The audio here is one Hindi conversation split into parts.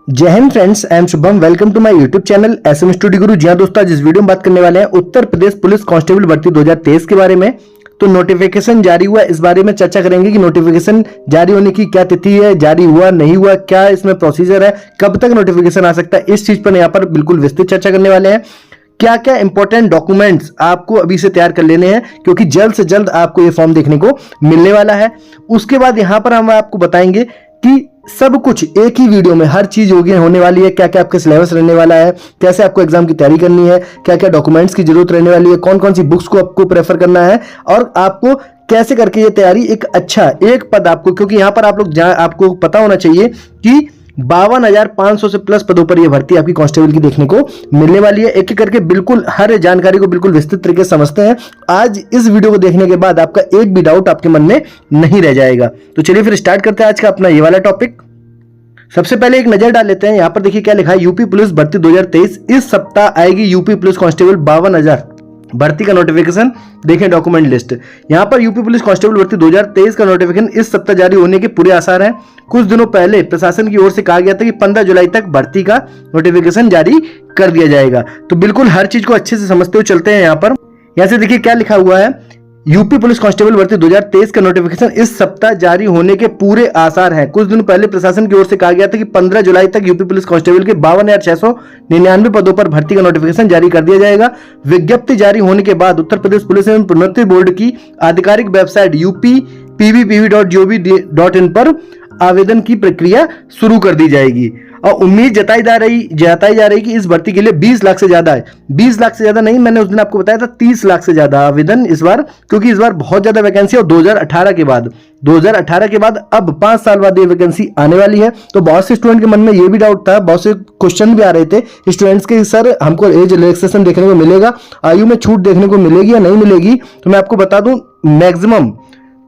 जय हिंद friends, I am Shubham. Welcome to my YouTube channel SM study Guru. जी हां दोस्तों, आज इस वीडियो में बात करने वाले हैं उत्तर प्रदेश पुलिस कांस्टेबल भर्ती 2023 के बारे में। तो नोटिफिकेशन जारी हुआ, इस बारे में चर्चा करेंगे कि नोटिफिकेशन जारी होने की क्या तिथि है, जारी हुआ नहीं हुआ, क्या इसमें प्रोसीजर है, कब तक नोटिफिकेशन आ सकता है, इस चीज पर यहाँ पर बिल्कुल विस्तृत चर्चा करने वाले हैं। क्या क्या इंपॉर्टेंट डॉक्यूमेंट्स आपको अभी से तैयार कर लेने हैं, क्योंकि जल्द से जल्द आपको ये फॉर्म देखने को मिलने वाला है। उसके बाद यहाँ पर हम आपको बताएंगे कि सब कुछ एक ही वीडियो में हर चीज होने वाली है। क्या क्या आपका सिलेबस रहने वाला है, कैसे आपको एग्जाम की तैयारी करनी है, क्या क्या डॉक्यूमेंट्स की जरूरत रहने वाली है, कौन कौन सी बुक्स को आपको प्रेफर करना है और आपको कैसे करके ये तैयारी एक अच्छा एक पद आपको, क्योंकि यहां पर आप लोग आपको पता होना चाहिए कि 52,500 से प्लस पदों पर यह भर्ती आपकी कांस्टेबल की देखने को मिलने वाली है। एक एक करके बिल्कुल हर जानकारी को बिल्कुल विस्तृत तरीके से समझते हैं। आज इस वीडियो को देखने के बाद आपका एक भी डाउट आपके मन में नहीं रह जाएगा। तो चलिए फिर स्टार्ट करते हैं आज का अपना ये वाला टॉपिक। सबसे पहले एक नजर डाल लेते हैं, यहां पर देखिए क्या लिखा है। यूपी पुलिस भर्ती 2023 इस सप्ताह आएगी। यूपी पुलिस कांस्टेबल 52,000 भर्ती का नोटिफिकेशन। देखें डॉक्यूमेंट लिस्ट, यहां पर यूपी पुलिस कांस्टेबल भर्ती 2023 का नोटिफिकेशन इस सप्ताह जारी होने के पूरे आसार हैं। कुछ दिनों पहले प्रशासन की ओर से कहा गया था कि 15 जुलाई तक भर्ती का नोटिफिकेशन जारी कर दिया जाएगा। तो बिल्कुल हर चीज को अच्छे से समझते हुए चलते हैं। यहां से देखिए क्या लिखा हुआ है। यूपी पुलिस कांस्टेबल भर्ती 2023 का नोटिफिकेशन इस सप्ताह जारी होने के पूरे आसार हैं। कुछ दिन पहले प्रशासन की ओर से कहा गया था कि 15 जुलाई तक यूपी पुलिस कांस्टेबल के 52,699 पदों पर भर्ती का नोटिफिकेशन जारी कर दिया जाएगा। विज्ञप्ति जारी होने के बाद उत्तर प्रदेश पुलिस एवं प्रोन्नति बोर्ड की आधिकारिक वेबसाइट upbpv.gov.in पर आवेदन की प्रक्रिया शुरू कर दी जाएगी। और उम्मीद जताई जा रही कि इस भर्ती के लिए 20 लाख से ज्यादा है। 20 लाख से ज्यादा नहीं, मैंने उस दिन आपको बताया था 30 लाख से ज्यादा आवेदन इस बार, क्योंकि इस बार बहुत ज्यादा वैकेंसी है। और 2018 के बाद अब 5 साल बाद ये वैकेंसी आने वाली है। तो बहुत से स्टूडेंट के मन में ये भी डाउट था, बहुत से क्वेश्चन भी आ रहे थे स्टूडेंट्स के, सर हमको एज रिलैक्सेशन देखने को मिलेगा, आयु में छूट देखने को मिलेगी या नहीं मिलेगी। तो मैं आपको बता दूं मैक्सिमम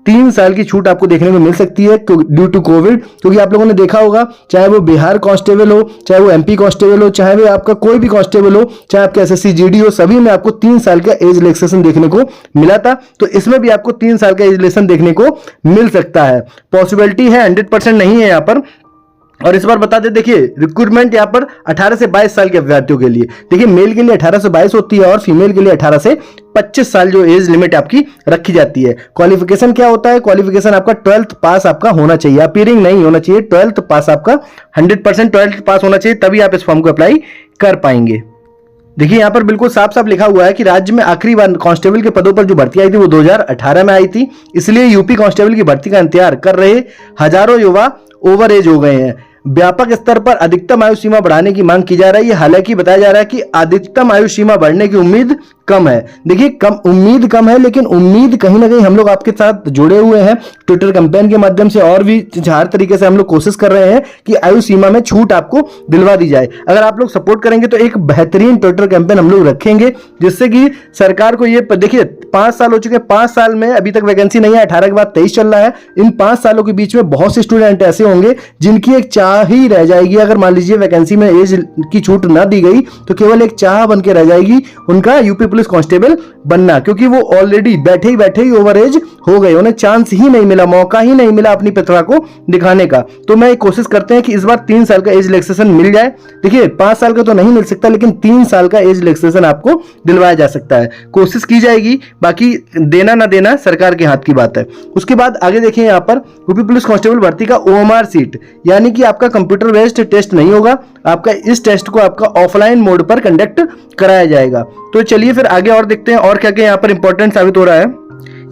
3 साल की छूट आपको देखने को मिल सकती है ड्यू टू कोविड। क्योंकि आप लोगों ने देखा होगा, चाहे वो बिहार कांस्टेबल हो, चाहे वो एमपी कांस्टेबल हो, चाहे वो आपका कोई भी कांस्टेबल हो, चाहे आपका एसएससी जीडी हो, सभी में आपको 3 साल का एज रिलैक्सेशन देखने को मिला था। तो इसमें भी आपको 3 साल का एज रिलैक्सेशन देखने को मिल सकता है। पॉसिबिलिटी है, 100% नहीं है यहाँ पर। और इस बार बता दें, देखिए रिक्रूटमेंट यहाँ पर 18 से 22 साल के अभ्यर्थियों के लिए, देखिए मेल के लिए 18 से 22 होती है और फीमेल के लिए 18 से 25 साल जो एज लिमिट आपकी रखी जाती है। क्वालिफिकेशन क्या होता है, क्वालिफिकेशन आपका 12th पास आपका होना चाहिए, अपीयरिंग नहीं होना चाहिए। 12th पास आपका 100% 12th पास होना चाहिए, तभी आप इस फॉर्म को अप्लाई कर पाएंगे। देखिए यहाँ पर बिल्कुल साफ साफ लिखा हुआ है कि राज्य में आखिरी बार कांस्टेबल के पदों पर जो भर्ती आई थी वो 2018 में आई थी। इसलिए यूपी कांस्टेबल की भर्ती का इंतजार कर रहे हजारों युवा ओवर एज हो गए हैं। व्यापक स्तर पर अधिकतम आयु सीमा बढ़ाने की मांग की जा रही है। हालांकि बताया जा रहा है कि अधिकतम आयु सीमा बढ़ने की उम्मीद कम है। देखिए उम्मीद कम है, लेकिन उम्मीद कहीं ना कहीं हम लोग आपके साथ जुड़े हुए हैं ट्विटर कैंपेन के माध्यम से, और भी हर तरीके से हम लोग कोशिश कर रहे हैं कि आयु सीमा में छूट आपको दिलवा दी जाए। अगर आप लोग सपोर्ट करेंगे तो एक बेहतरीन ट्विटर कैंपेन हम लोग रखेंगे, जिससे कि सरकार को ये देखिए 5 साल हो चुके हैं, 5 साल में अभी तक वैकेंसी नहीं है। 18 के बाद 23 चल रहा है। इन 5 सालों के बीच में बहुत से स्टूडेंट ऐसे होंगे जिनकी एक चाह ही रह जाएगी। अगर मान लीजिए वैकेंसी में एज की छूट ना दी गई तो केवल एक चाह बन के रह जाएगी उनका यूपी पुलिस कांस्टेबल बनना, क्योंकि वो ऑलरेडी बैठे ही ओवर एज हो गए, उन्हें चांस ही नहीं मिला, मौका ही नहीं मिला अपनी प्रतिभा को दिखाने का। तो मैं कोशिश करते हैं कि इस बार 3 साल का एज रिलैक्सेशन मिल जाए। देखिए 5 साल का तो नहीं मिल सकता, लेकिन 3 साल का एज रिलैक्सेशन आपको दिलवाया जा सकता है। कोशिश की जाएगी, बाकी देना ना देना सरकार के हाथ की बात है। उसके बाद आगे देखिए यहाँ पर यूपी पुलिस कांस्टेबल भर्ती का ओएमआर सीट, यानी कि आपका कंप्यूटर बेस्ड टेस्ट नहीं होगा, आपका इस टेस्ट को आपका ऑफलाइन मोड पर कंडक्ट कराया जाएगा। तो चलिए फिर आगे और देखते हैं और क्या क्या यहाँ पर इंपॉर्टेंट साबित हो रहा है।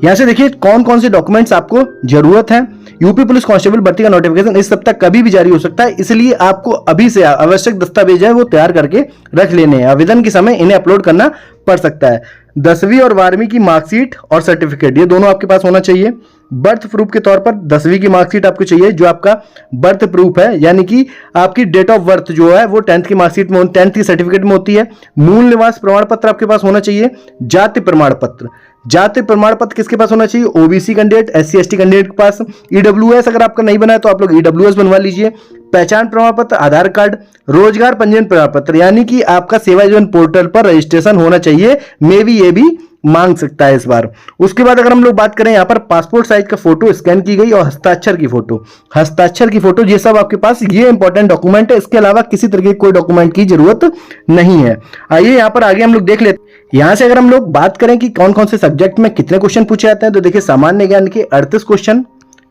यहां से देखिए कौन कौन से डॉक्यूमेंट्स आपको जरूरत है। यूपी पुलिस कांस्टेबल भर्ती का नोटिफिकेशन इस सप्ताह कभी भी जारी हो सकता है, इसलिए आपको अभी से आवश्यक दस्तावेज है वो तैयार करके रख लेने हैं। आवेदन के समय इन्हें अपलोड करना पड़ सकता है। 10वीं और 12वीं की मार्कशीट और सर्टिफिकेट, ये दोनों आपके पास होना चाहिए। बर्थ प्रूफ के तौर पर 10वीं की मार्कशीट आपको चाहिए, जो आपका बर्थ प्रूफ है, यानी कि आपकी डेट ऑफ बर्थ जो है वो 10th की मार्कशीट में, 10th की सर्टिफिकेट में होती है। मूल निवास प्रमाण पत्र आपके पास होना चाहिए। जाति प्रमाण पत्र किसके पास होना चाहिए, OBC candidate, SC ST candidate के पास। ईडब्ल्यूएस अगर आपका नहीं बना है तो आप लोग ईडब्ल्यूएस बनवा लीजिए। पहचान प्रमाण पत्र, आधार कार्ड, रोजगार पंजीयन प्रमाण पत्र, यानी कि आपका सेवा योजना पोर्टल पर रजिस्ट्रेशन होना चाहिए। मे भी ये भी मांग सकता है इस बार। उसके बाद अगर हम लोग बात करें यहाँ पर पासपोर्ट साइज का फोटो स्कैन की गई और हस्ताक्षर की फोटो ये सब आपके पास ये इंपॉर्टेंट डॉक्यूमेंट है, इसके अलावा किसी तरह की कोई डॉक्यूमेंट की जरूरत नहीं है। आइए यहाँ पर आगे हम लोग देख लेते हैं। यहाँ से अगर हम लोग बात करें कि कौन कौन से सब्जेक्ट में कितने क्वेश्चन पूछे जाते हैं, तो देखिए सामान्य ज्ञान के 38 क्वेश्चन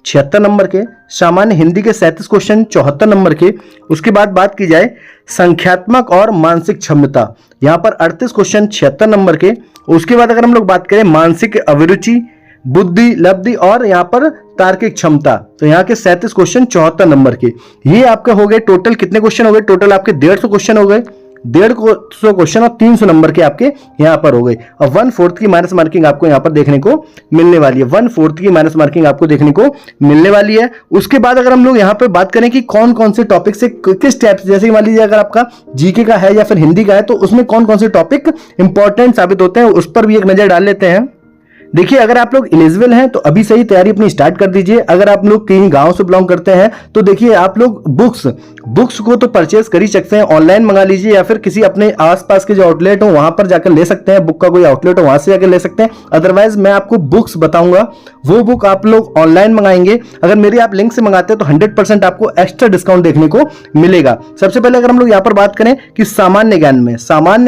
76 नंबर के, सामान्य हिंदी के 37 क्वेश्चन 74 नंबर के। उसके बाद बात की जाए संख्यात्मक और मानसिक क्षमता, यहाँ पर 38 क्वेश्चन 76 नंबर के। उसके बाद अगर हम लोग बात करें मानसिक अभिरुचि, बुद्धि लब्धि और यहाँ पर तार्किक क्षमता, तो यहाँ के 37 क्वेश्चन 74 नंबर के। ये आपके हो गए टोटल कितने क्वेश्चन हो गए, टोटल आपके 150 क्वेश्चन हो गए, 150 क्वेश्चन और 300 नंबर के आपके यहाँ पर हो गए। और 1/4 की माइनस मार्किंग आपको यहाँ पर देखने को मिलने वाली है, 1/4 की माइनस मार्किंग आपको देखने को मिलने वाली है। उसके बाद अगर हम लोग यहाँ पे बात करें कि कौन कौन से टॉपिक से किस टाइप से, जैसे मान लीजिए अगर आपका जीके का है या फिर हिंदी का है, तो उसमें कौन कौन से टॉपिक इंपॉर्टेंट साबित होते हैं, उस पर भी एक नजर डाल लेते हैं। देखिए अगर आप लोग एलिजिबल हैं तो अभी से ही तैयारी अपनी स्टार्ट कर दीजिए। अगर आप लोग कहीं गांव से बिलोंग करते हैं तो देखिए आप लोग बुक्स को तो परचेज कर ही सकते हैं, ऑनलाइन मंगा लीजिए या फिर किसी अपने आसपास के जो आउटलेट हो वहां पर जाकर ले सकते हैं, बुक का कोई आउटलेट हो वहां से जाकर ले सकते हैं। अदरवाइज मैं आपको बुक्स बताऊंगा, वो बुक आप लोग ऑनलाइन मंगाएंगे, अगर मेरी आप लिंक से मंगाते हैं तो 100% आपको एक्स्ट्रा डिस्काउंट देखने को मिलेगा। सबसे पहले अगर हम लोग यहाँ पर बात करें कि सामान्य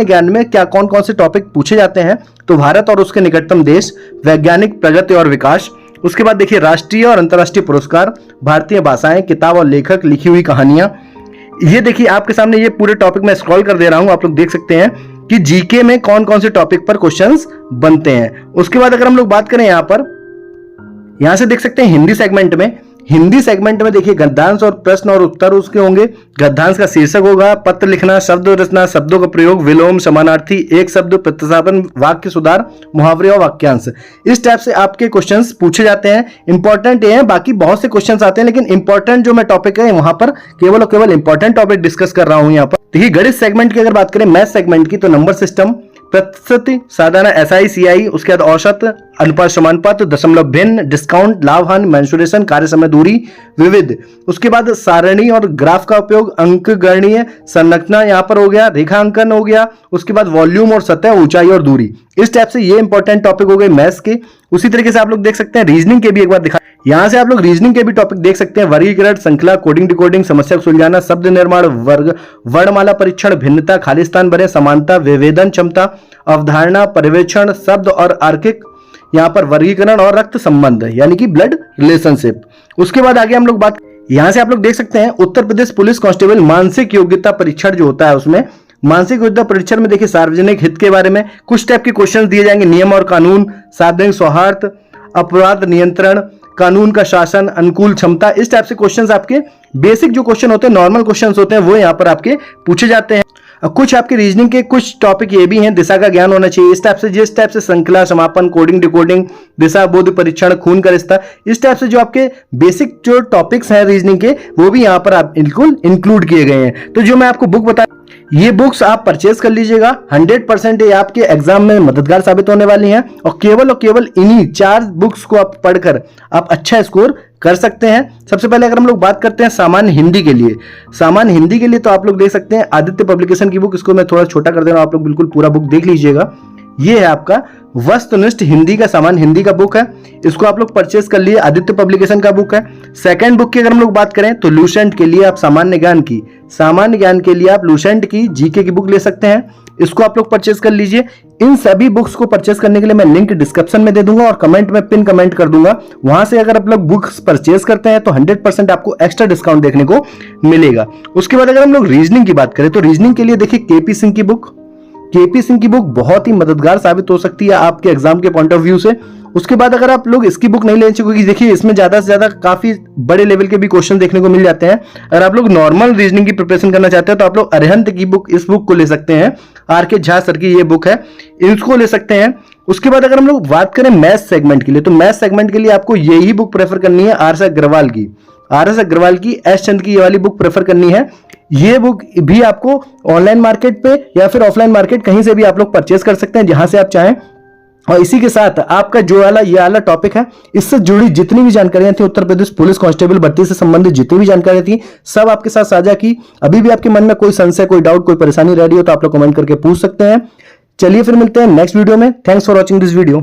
ज्ञान में क्या कौन कौन से टॉपिक पूछे जाते हैं, तो भारत और उसके निकटतम देश, वैज्ञानिक प्रगति और विकास। उसके बाद देखिए राष्ट्रीय और अंतर्राष्ट्रीय पुरस्कार, भारतीय भाषाएं, किताब और लेखक, लिखी हुई कहानियां। ये देखिए आपके सामने ये पूरे टॉपिक मैं स्क्रॉल कर दे रहा हूं, आप लोग देख सकते हैं कि जीके में कौन कौन से टॉपिक पर क्वेश्चंस बनते हैं। उसके बाद अगर हम लोग बात करें यहां से देख सकते हैं हिंदी सेगमेंट में देखिए गद्यांश और प्रश्न और उत्तर उसके होंगे। गद्यांश का शीर्षक होगा पत्र लिखना, शब्द रचना, शब्दों का प्रयोग, विलोम, समानार्थी, एक शब्द, प्रतिस्थापन, वाक्य सुधार, मुहावरे और वाक्यांश। इस टाइप से आपके क्वेश्चंस पूछे जाते हैं। इंपॉर्टेंट ये है, बाकी बहुत से क्वेश्चंस आते हैं, लेकिन इंपॉर्टेंट जो मैं टॉपिक है वहां पर केवल और केवल इंपॉर्टेंट टॉपिक डिस्कस कर रहा हूं। यहाँ पर देखिए गणित सेगमेंट की अगर बात करें, मैथ सेगमेंट की, तो नंबर सिस्टम, प्रतिशत, साधारण, एसआई, सीआई, उसके बाद औसत, अनुपात, समानुपात, दशमलव, भिन्न, डिस्काउंट, लाभ हानि, मेंसुरेशन, कार्य समय, दूरी, विविध। उसके बाद सारणी और ग्राफ का उपयोग, अंक गणनीय, संरचना यहाँ पर हो गया, रेखांकन हो गया। उसके बाद वॉल्यूम और सतह, ऊंचाई और दूरी। इस टाइप से ये इंपॉर्टेंट टॉपिक हो गए मैथ्स के। उसी तरीके से आप लोग देख सकते हैं रीजनिंग के भी एक बार दिखा, यहां से आप लोग रीजनिंग के भी टॉपिक देख सकते हैं। वर्गीकरण, श्रृंखला, कोडिंग डिकोडिंग, समस्या को सुलझाना, शब्द निर्माण, वर्णमाला परीक्षण, भिन्नता, खाली स्थान भरें, समानता, विभेदन क्षमता, अवधारणा, पर्यवेक्षण, शब्द और अर्किक, यहाँ पर वर्गीकरण और रक्त संबंध यानी कि ब्लड रिलेशनशिप। उसके बाद आगे हम लोग बात, यहां से आप लोग देख सकते हैं उत्तर प्रदेश पुलिस कांस्टेबल मानसिक योग्यता परीक्षण जो होता है, उसमें मानसिक योग्यता परीक्षण में देखिए सार्वजनिक हित के बारे में कुछ टाइप के क्वेश्चन दिए जाएंगे। नियम और कानून, सार्वजनिक सौहार्द, अपराध नियंत्रण, कानून का शासन, अनुकूल क्षमता। इस टाइप से क्वेश्चंस आपके बेसिक जो क्वेश्चन होते हैं, नॉर्मल क्वेश्चंस होते हैं, वो यहाँ पर आपके पूछे जाते हैं। कुछ आपके रीजनिंग के कुछ टॉपिक ये भी हैं, दिशा का ज्ञान होना चाहिए, इस टाइप से, जिस टाइप से श्रृंखला, समापन, कोडिंग डिकोडिंग, दिशा बोध परीक्षण, खून का रिश्ता, इस टाइप से जो आपके बेसिक जो टॉपिक्स हैं रीजनिंग के, वो भी यहाँ पर आप बिल्कुल इंक्लूड किए गए हैं। तो जो मैं आपको बुक बता, ये बुक्स आप परचेज कर लीजिएगा, 100% ये आपके एग्जाम में मददगार साबित होने वाली हैं। और केवल इन्हीं 4 बुक्स को आप पढ़कर आप अच्छा स्कोर कर सकते हैं। सबसे पहले अगर हम लोग बात करते हैं सामान्य हिंदी के लिए, तो आप लोग देख सकते हैं आदित्य पब्लिकेशन की बुक, इसको मैं थोड़ा छोटा कर दे रहा हूं, आप लोग बिल्कुल पूरा बुक देख लीजिएगा। ये है आपका वस्तुनिष्ठ हिंदी का, सामान्य हिंदी का बुक है, इसको आप लोग परचेस कर लिए, आदित्य पब्लिकेशन का बुक है। सेकंड बुक की अगर हम लोग बात करें तो लूसेंट के लिए आप सामान्य ज्ञान के लिए आप लूसेंट की जीके की बुक ले सकते हैं, इसको आप लोग परचेस कर लीजिए। इन सभी बुक्स को परचेस करने के लिए मैं लिंक डिस्क्रिप्शन में दे दूंगा और कमेंट में पिन कमेंट कर दूंगा, वहां से अगर आप लोग बुक्स परचेस करते हैं तो 100% आपको एक्स्ट्रा डिस्काउंट देखने को मिलेगा। उसके बाद अगर हम लोग रीजनिंग की बात करें तो रीजनिंग के लिए देखिए केपी सिंह की बुक बहुत ही मददगार साबित हो सकती है आपके एग्जाम के पॉइंट ऑफ व्यू से। उसके बाद अगर आप लोग इसकी बुक नहीं लेना चाहिए, क्योंकि देखिए इसमें ज्यादा से ज्यादा काफी बड़े लेवल के भी क्वेश्चन देखने को मिल जाते हैं। अगर आप लोग नॉर्मल रीजनिंग की प्रिपरेशन करना चाहते हैं तो आप लोग अरिहंत की बुक, इस बुक को ले सकते हैं, आर.के. झा सर की ये बुक है, इसको ले सकते हैं। उसके बाद अगर हम लोग बात करें मैथ सेगमेंट के लिए, तो मैथ सेगमेंट के लिए आपको यही बुक प्रेफर करनी है, आर.एस. अग्रवाल की एस चंद की ये वाली बुक प्रेफर करनी है। ये बुक भी आपको ऑनलाइन मार्केट पे या फिर ऑफलाइन मार्केट कहीं से भी आप लोग परचेस कर सकते हैं, जहां से आप चाहें। और इसी के साथ आपका जो ये वाला टॉपिक है, इससे जुड़ी जितनी भी जानकारियां थी, उत्तर प्रदेश पुलिस कांस्टेबल भर्ती से संबंधित जितनी भी जानकारियां थी, सब आपके साथ साझा की। अभी भी आपके मन में कोई संशय, कोई डाउट, कोई परेशानी रह रही हो तो आप लोग कमेंट करके पूछ सकते हैं। चलिए फिर मिलते हैं नेक्स्ट वीडियो में। Thanks for watching this video.